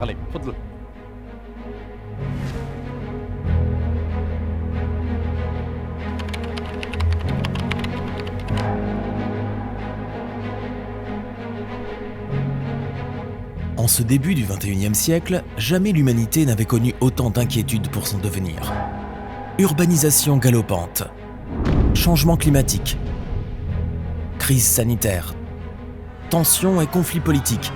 عليك تفضل. En ce début du XXIe siècle, jamais l'humanité n'avait connu autant d'inquiétudes pour son devenir. Urbanisation galopante, changement climatique, crise sanitaire, tensions et conflits politiques,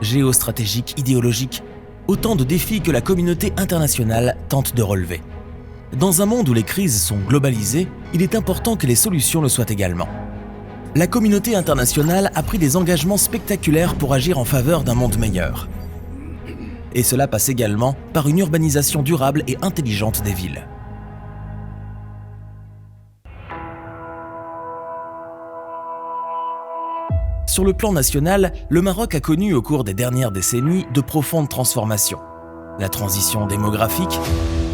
géostratégiques, idéologiques, autant de défis que la communauté internationale tente de relever. Dans un monde où les crises sont globalisées, il est important que les solutions le soient également. La communauté internationale a pris des engagements spectaculaires pour agir en faveur d'un monde meilleur. Et cela passe également par une urbanisation durable et intelligente des villes. Sur le plan national, le Maroc a connu au cours des dernières décennies de profondes transformations. La transition démographique,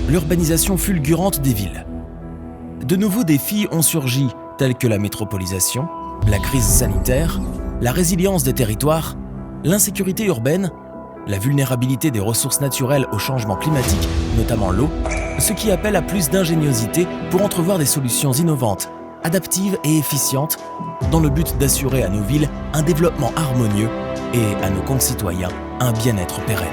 l'urbanisation fulgurante des villes. De nouveaux défis ont surgi, tels que la métropolisation, la crise sanitaire, la résilience des territoires, l'insécurité urbaine, la vulnérabilité des ressources naturelles au changement climatique, notamment l'eau, ce qui appelle à plus d'ingéniosité pour entrevoir des solutions innovantes, adaptives et efficientes, dans le but d'assurer à nos villes un développement harmonieux et à nos concitoyens un bien-être pérenne.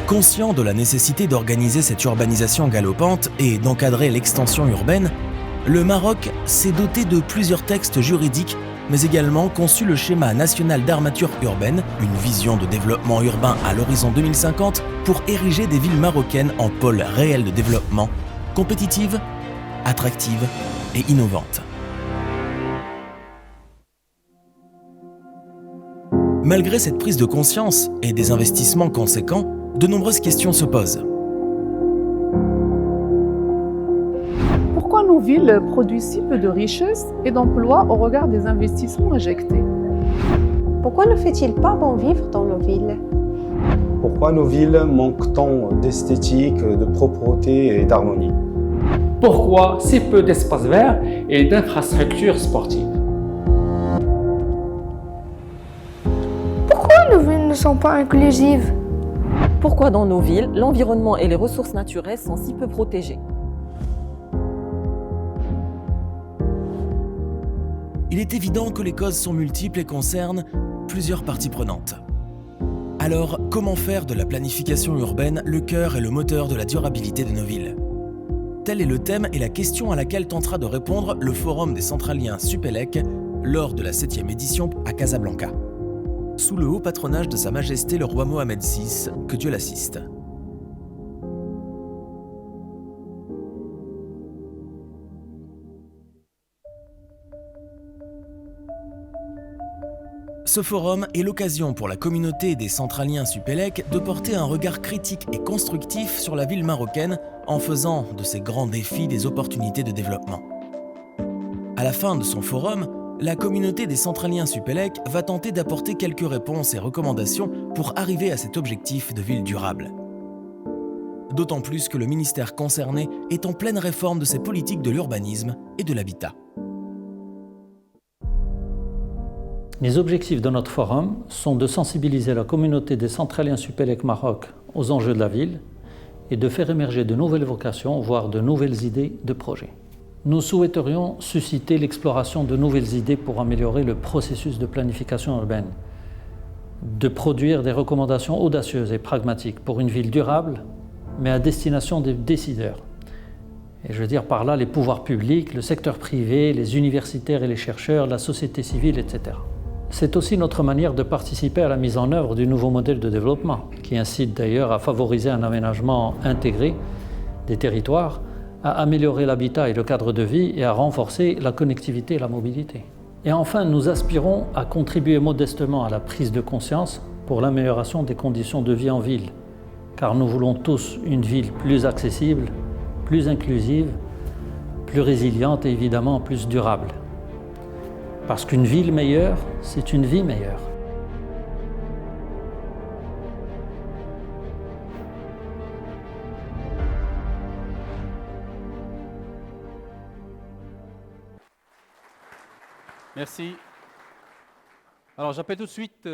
Conscient de la nécessité d'organiser cette urbanisation galopante et d'encadrer l'extension urbaine, le Maroc s'est doté de plusieurs textes juridiques, mais également conçu le schéma national d'armature urbaine, une vision de développement urbain à l'horizon 2050 pour ériger des villes marocaines en pôles réels de développement, compétitives, attractives et innovantes. Malgré cette prise de conscience et des investissements conséquents, de nombreuses questions se posent. Pourquoi nos villes produisent si peu de richesses et d'emplois au regard des investissements injectés? Pourquoi ne fait-il pas bon vivre dans nos villes? Pourquoi nos villes manquent tant d'esthétique, de propreté et d'harmonie? Pourquoi si peu d'espaces verts et d'infrastructures sportives? Pourquoi nos villes ne sont pas inclusives? Pourquoi dans nos villes, l'environnement et les ressources naturelles sont si peu protégés? Il est évident que les causes sont multiples et concernent plusieurs parties prenantes. Alors, comment faire de la planification urbaine le cœur et le moteur de la durabilité de nos villes? Tel est le thème et la question à laquelle tentera de répondre le Forum des Centraliens Supélec lors de la 7e édition à Casablanca. Sous le haut patronage de Sa Majesté le roi Mohamed VI, que Dieu l'assiste. Ce forum est l'occasion pour la communauté des Centraliens Supélec de porter un regard critique et constructif sur la ville marocaine en faisant de ces grands défis des opportunités de développement. À la fin de son forum, la communauté des Centraliens Supélec va tenter d'apporter quelques réponses et recommandations pour arriver à cet objectif de ville durable. D'autant plus que le ministère concerné est en pleine réforme de ses politiques de l'urbanisme et de l'habitat. Les objectifs de notre forum sont de sensibiliser la communauté des Centraliens Supélec Maroc aux enjeux de la ville et de faire émerger de nouvelles vocations, voire de nouvelles idées de projets. Nous souhaiterions susciter l'exploration de nouvelles idées pour améliorer le processus de planification urbaine, de produire des recommandations audacieuses et pragmatiques pour une ville durable, mais à destination des décideurs. Et je veux dire par là les pouvoirs publics, le secteur privé, les universitaires et les chercheurs, la société civile, etc. C'est aussi notre manière de participer à la mise en œuvre du nouveau modèle de développement, qui incite d'ailleurs à favoriser un aménagement intégré des territoires, à améliorer l'habitat et le cadre de vie et à renforcer la connectivité et la mobilité. Et enfin, nous aspirons à contribuer modestement à la prise de conscience pour l'amélioration des conditions de vie en ville, car nous voulons tous une ville plus accessible, plus inclusive, plus résiliente et évidemment plus durable. Parce qu'une ville meilleure, c'est une vie meilleure. Merci. Alors j'appelle tout de suite